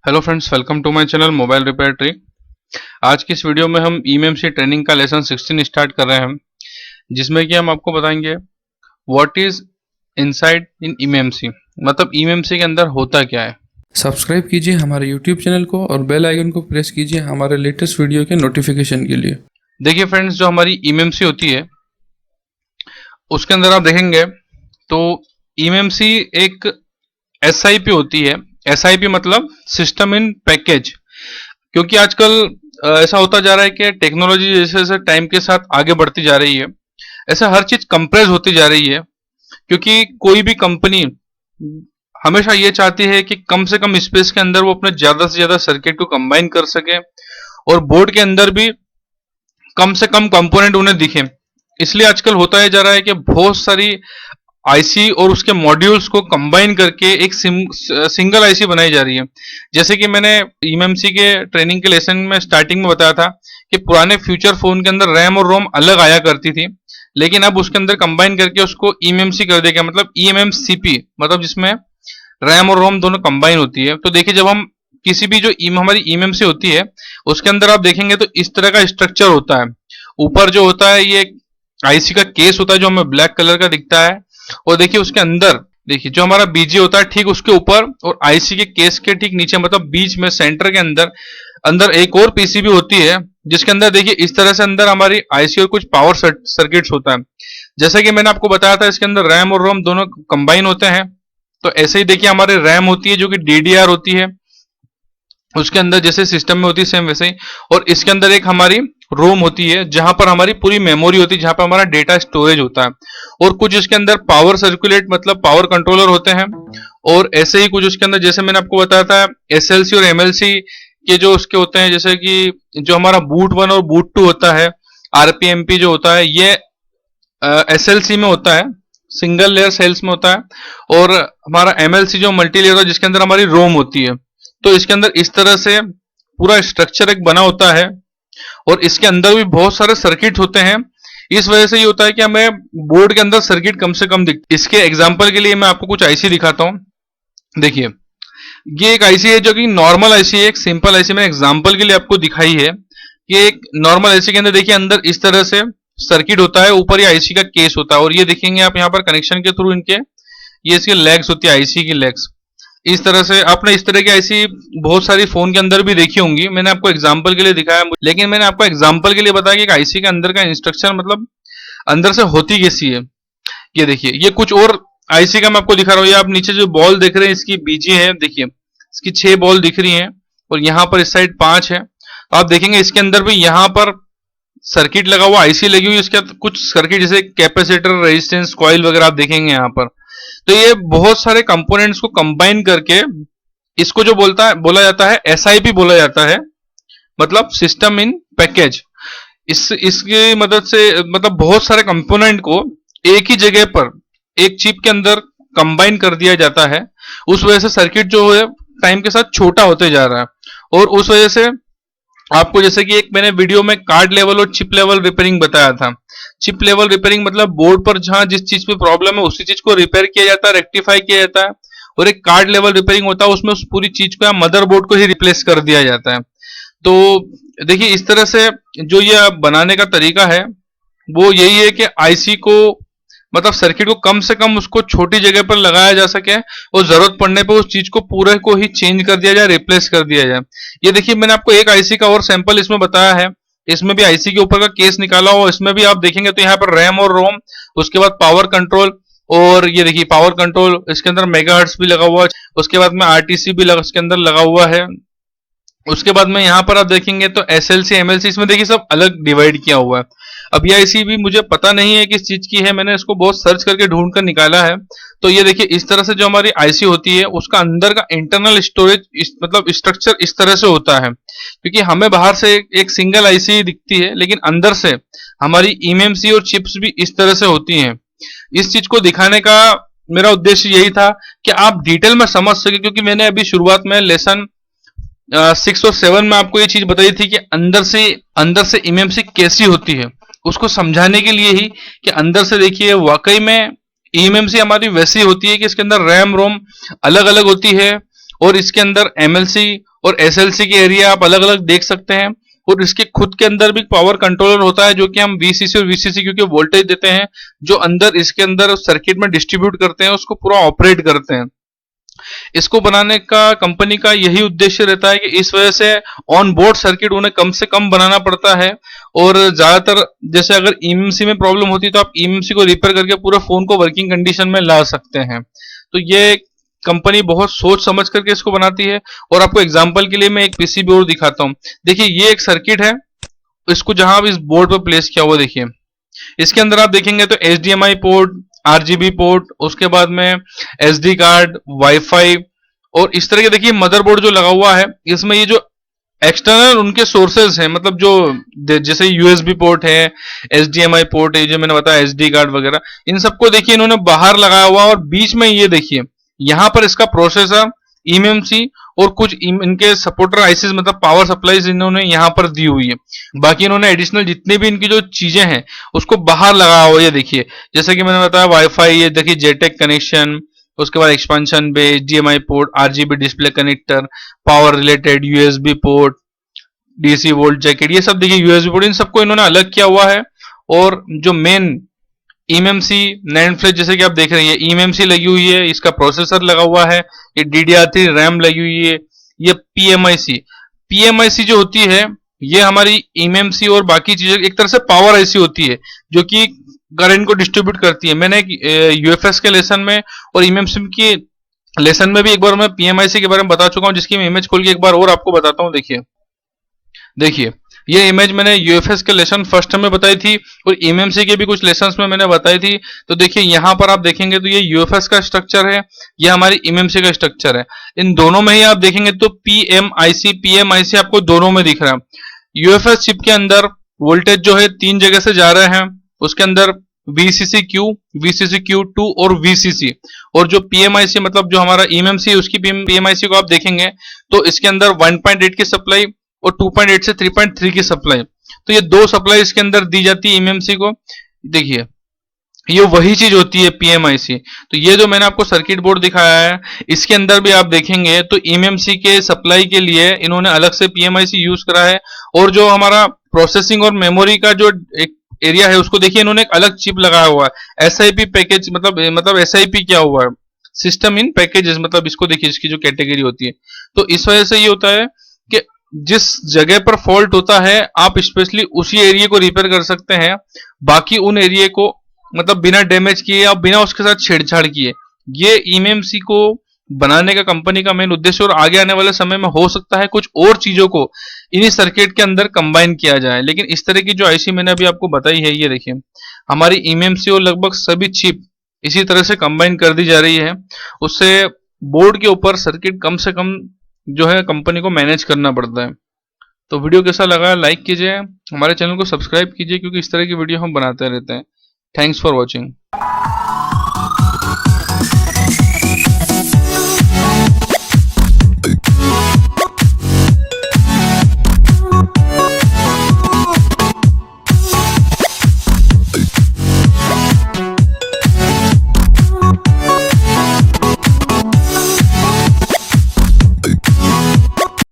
Hello friends, welcome to my channel mobile repair tree. आज की इस वीडियो में हम ईएमसी ट्रेनिंग का लेसन 16 स्टार्ट कर रहे हैं, जिसमें कि हम आपको बताएंगे what is inside in EMC, मतलब ईएमसी के अंदर होता क्या है। सब्सक्राइब कीजिए हमारे YouTube चैनल को और बेल आइकन को प्रेस कीजिए हमारे लेटेस्ट वीडियो के नोटिफिकेशन के लिए। देखिए फ्रेंड्स, जो हमारी ईएमसी होती है उसके अंदर आप देखेंगे तो ईएमसी एक एसआईपी होती है। एसआईपी मतलब सिस्टम इन पैकेज, क्योंकि आजकल ऐसा होता जा रहा है कि टेक्नोलॉजी जैसे जैसे टाइम के साथ आगे बढ़ती जा रही है, ऐसे हर चीज कंप्रेस होती जा रही है। क्योंकि कोई भी कंपनी हमेशा ये चाहती है कि कम से कम स्पेस के अंदर वो अपने ज्यादा से ज्यादा सर्किट को कंबाइन कर सके और बोर्ड के अंदर भी कम से कम कंपोनेंट उन्हें दिखे। इसलिए आजकल होता है जा रहा है कि बहुत सारी आईसी और उसके मॉड्यूल्स को कंबाइन करके एक सिंगल आईसी बनाई जा रही है। जैसे कि मैंने ईएमसी के ट्रेनिंग के लेसन में स्टार्टिंग में बताया था कि पुराने फ्यूचर फोन के अंदर रैम और रोम अलग आया करती थी, लेकिन अब उसके अंदर कंबाइन करके उसको ईएमसी कर दिया गया, मतलब ईएमसीपी, मतलब जिसमें रैम और रोम दोनों कंबाइन होती है। तो देखिए, जब हम किसी भी जो हमारी ईएमसी होती है उसके अंदर आप देखेंगे तो इस तरह का स्ट्रक्चर होता है। ऊपर जो होता है ये आईसी का केस होता है जो हमें ब्लैक कलर का दिखता है, और देखिए उसके अंदर देखिए जो हमारा बीजी होता है ठीक उसके ऊपर और आईसी के केस के ठीक नीचे, मतलब बीच में सेंटर के अंदर अंदर एक और पीसीबी होती है, जिसके अंदर देखिए इस तरह से अंदर हमारी आईसी और कुछ पावर सर्किट्स होता है। जैसा कि मैंने आपको बताया था, इसके अंदर रैम और रोम दोनों कंबाइन होते हैं। तो ऐसे ही देखिए हमारे रैम होती है जो कि डीडीआर होती है, उसके अंदर जैसे सिस्टम में होती है सेम वैसे ही। और इसके अंदर एक हमारी रोम होती है जहां पर हमारी पूरी मेमोरी होती है, जहां पर हमारा डेटा स्टोरेज होता है। और कुछ इसके अंदर पावर सर्कुलेट मतलब पावर कंट्रोलर होते हैं। और ऐसे ही कुछ उसके अंदर जैसे मैंने आपको बताया था एसएलसी और एमएलसी के जो उसके होते हैं, जैसे कि जो हमारा बूट 1 और बूट 2 होता है, आरपीएमपी जो होता है ये एसएलसी में होता है, सिंगल लेयर सेल्स में होता है। और हमारा एमएलसी जो मल्टी लेयर होता है जिसके अंदर हमारी रोम होती है। तो इसके अंदर इस तरह से पूरा स्ट्रक्चर एक बना होता है और इसके अंदर भी बहुत सारे सर्किट होते हैं। इस वजह से ये होता है कि हमें बोर्ड के अंदर सर्किट कम से कम दिखते। इसके एग्जांपल के लिए मैं आपको कुछ आईसी दिखाता हूं। देखिए, ये एक आईसी है जो कि नॉर्मल आईसी है, एक सिंपल आईसी मैंने एग्जांपल के लिए आपको दिखाई है कि एक नॉर्मल आईसी के अंदर देखिए अंदर इस तरह से सर्किट होता है, ऊपर ये आईसी का केस होता है और ये देखेंगे आप यहाँ पर कनेक्शन के थ्रू इनके ये इसके लेग्स होती है, आईसी की लेग्स। इस तरह से आपने इस तरह की आईसी बहुत सारी फोन के अंदर भी देखी होंगी, मैंने आपको एग्जांपल के लिए दिखाया, लेकिन मैंने आपको एग्जांपल के लिए बताया कि एक आईसी के अंदर का इंस्ट्रक्शन मतलब अंदर से होती कैसी है। ये देखिए, ये कुछ और आईसी का मैं आपको दिखा रहा हूँ। ये आप नीचे जो बॉल देख रहे हैं इसकी बीजी है, देखिए इसकी 6 बॉल दिख रही हैं और यहाँ पर इस साइड 5 है। तो आप देखेंगे इसके अंदर भी यहाँ पर सर्किट लगा हुआ, आईसी लगी हुई, इसके कुछ सर्किट जैसे कैपेसिटर, रेजिस्टेंस, कॉइल वगैरह आप देखेंगे यहाँ पर। तो ये बहुत सारे कंपोनेंट्स को कंबाइन करके इसको जो बोला जाता है एसआईपी बोला जाता है, मतलब सिस्टम इन पैकेज। इसकी मदद से मतलब बहुत सारे कंपोनेंट को एक ही जगह पर एक चिप के अंदर कंबाइन कर दिया जाता है। उस वजह से सर्किट जो है टाइम के साथ छोटा होते जा रहा है। और उस वजह से आपको जैसे कि एक मैंने वीडियो में कार्ड लेवल और चिप लेवल रिपेयरिंग बताया था। चिप लेवल रिपेयरिंग मतलब बोर्ड पर जहां जिस चीज पे प्रॉब्लम है उसी चीज को रिपेयर किया जाता है, रेक्टिफाई किया जाता है। और एक कार्ड लेवल रिपेयरिंग होता है, उसमें उस पूरी चीज को या मदरबोर्ड को ही रिप्लेस कर दिया जाता है। तो देखिए इस तरह से जो ये बनाने का तरीका है वो यही है कि आईसी को मतलब सर्किट को कम से कम उसको छोटी जगह पर लगाया जा सके और जरूरत पड़ने पर उस चीज को पूरे को ही चेंज कर दिया जाए, रिप्लेस कर दिया जाए। ये देखिए मैंने आपको एक आईसी का और सैंपल इसमें बताया है, इसमें भी आईसी के ऊपर का केस निकाला हो, इसमें भी आप देखेंगे तो यहाँ पर रैम और रोम, उसके बाद पावर कंट्रोल, और ये देखिए पावर कंट्रोल, इसके अंदर मेगाहर्ट्ज भी लगा हुआ है, उसके बाद में आरटीसी भी इसके अंदर लगा हुआ है। उसके बाद में यहाँ पर आप देखेंगे तो एसएलसी एमएलसी इसमें देखिए सब अलग डिवाइड किया हुआ है। अब ये आईसी भी मुझे पता नहीं है किस चीज की है, मैंने इसको बहुत सर्च करके ढूंढ कर निकाला है। तो ये देखिए इस तरह से जो हमारी आईसी होती है उसका अंदर का इंटरनल स्टोरेज मतलब स्ट्रक्चर इस तरह से होता है। क्योंकि हमें बाहर से एक सिंगल आईसी दिखती है, लेकिन अंदर से हमारी ईएमसी और चिप्स भी इस तरह से होती हैं। इस चीज को दिखाने का मेरा उद्देश्य यही था कि आप डिटेल में समझ सके, क्योंकि मैंने अभी शुरुआत में लेसन 6 और 7 में आपको ये चीज बताई थी कि अंदर से ईएमसी कैसी होती है, उसको समझाने के लिए ही कि अंदर से देखिए वाकई में ईएमसी हमारी वैसी होती है कि इसके अंदर रैम रोम अलग अलग होती है और इसके अंदर एमएलसी और SLC के एरिया आप अलग अलग देख सकते हैं। और इसके खुद के अंदर भी पावर कंट्रोलर होता है, जो कि हम VCC और VCC क्योंकि वोल्टेज देते हैं, जो अंदर इसके अंदर सर्किट में डिस्ट्रीब्यूट करते हैं, उसको पूरा ऑपरेट करते हैं। इसको बनाने का कंपनी का यही उद्देश्य रहता है कि इस वजह से ऑन बोर्ड सर्किट उन्हें कम से कम बनाना पड़ता है। और ज्यादातर जैसे अगर EMMC में प्रॉब्लम होती है तो आप EMMC को रिपेयर करके पूरे फोन को वर्किंग कंडीशन में ला सकते हैं। तो ये कंपनी बहुत सोच समझ करके इसको बनाती है। और आपको एग्जांपल के लिए मैं एक PCB और दिखाता हूं। देखिए ये एक सर्किट है, इसको जहां आप इस बोर्ड पर प्लेस किया हुआ देखिए, इसके अंदर आप देखेंगे तो HDMI पोर्ट, RGB पोर्ट, उसके बाद में SD कार्ड, वाईफाई और इस तरह के देखिए मदरबोर्ड जो लगा हुआ है, इसमें ये जो एक्सटर्नल उनके सोर्सेज हैं, मतलब जो जैसे USB पोर्ट है, HDMI पोर्ट है, जो मैंने बताया SD कार्ड वगैरह, इन सबको देखिए इन्होंने बाहर लगाया हुआ। और बीच में ये देखिए यहां पर इसका प्रोसेसर, EMMC और कुछ इनके सपोर्टर आईसीज मतलब पावर सप्लाईज इन्होंने यहां पर दी हुई है। बाकी इन्होंने एडिशनल जितने भी इनकी जो चीजें हैं उसको बाहर लगाया हुआ है। ये देखिए जैसे कि मैंने बताया वाईफाई, ये देखिए जेटेक कनेक्शन, उसके बाद एक्सपेंशन बे, HDMI port, RGB display connector, power related USB port, DC volt jacket, ये सब देखिए USB पोर्ट, इन सबको इन्होंने अलग किया हुआ है। और जो मेन EMMC नैंड फ्लैश जैसे कि आप देख रहे हैं, ये EMMC लगी हुई है, इसका प्रोसेसर लगा हुआ है, ये DDR3 रैम लगी हुई है, ये PMIC जो होती है ये हमारी EMMC और बाकी चीजें एक तरह से पावर आईसी होती है जो कि करंट को डिस्ट्रीब्यूट करती है। मैंने UFS के लेसन में और EMMC के लेसन में भी एक बार मैं PMIC के बारे में बता चुका हूं, जिसकी मैं इमेज खोल के एक बार और आपको बताता हूं। देखिए ये इमेज मैंने UFS के लेसन फर्स्ट में बताई थी और EMMC के भी कुछ लेसन्स में मैंने बताई थी। तो देखिए यहां पर आप देखेंगे तो ये UFS का स्ट्रक्चर है, ये हमारी EMMC का स्ट्रक्चर है। इन दोनों में ही आप देखेंगे तो PMIC आपको दोनों में दिख रहा है। UFS चिप के अंदर वोल्टेज जो है 3 जगह से जा रहे हैं, उसके अंदर VCCQ, VCCQ2 और VCC। और जो PMIC मतलब जो हमारा EMMC है उसकी PMIC को आप देखेंगे तो इसके अंदर 1.8 की सप्लाई और 2.8 से 3.3 की सप्लाई, तो ये दो सप्लाई इसके अंदर दी जाती है EMMC को। देखिए ये वही चीज होती है PMIC। तो ये जो मैंने आपको सर्किट बोर्ड दिखाया है इसके अंदर भी आप देखेंगे तो EMMC के सप्लाई के लिए इन्होंने अलग से PMIC यूज करा है। और जो हमारा प्रोसेसिंग और मेमोरी का जो एक एरिया है उसको देखिए इन्होंने एक अलग चिप लगाया हुआ है, SIP पैकेज मतलब SIP क्या हुआ है, सिस्टम इन पैकेजेस, मतलब इसको देखिए इसकी जो कैटेगरी होती है। तो इस वजह से ये होता है कि जिस जगह पर फॉल्ट होता है आप स्पेशली उसी एरिया को रिपेयर कर सकते हैं, बाकी उन एरिया को मतलब बिना डैमेज किए या बिना उसके साथ छेड़छाड़ किए। ये EMMC को बनाने का कंपनी का मेन उद्देश्य। और आगे आने वाले समय में हो सकता है कुछ और चीजों को इन्हीं सर्किट के अंदर कंबाइन किया जाए, लेकिन इस तरह की जो आईसी मैंने अभी आपको बताई है, ये देखिए हमारी EMMC और लगभग सभी चिप इसी तरह से कंबाइन कर दी जा रही है। उससे बोर्ड के ऊपर सर्किट कम से कम जो है कंपनी को मैनेज करना पड़ता है। तो वीडियो कैसा लगा लाइक कीजिए, हमारे चैनल को सब्सक्राइब कीजिए क्योंकि इस तरह की वीडियो हम बनाते रहते हैं। Thanks for watching.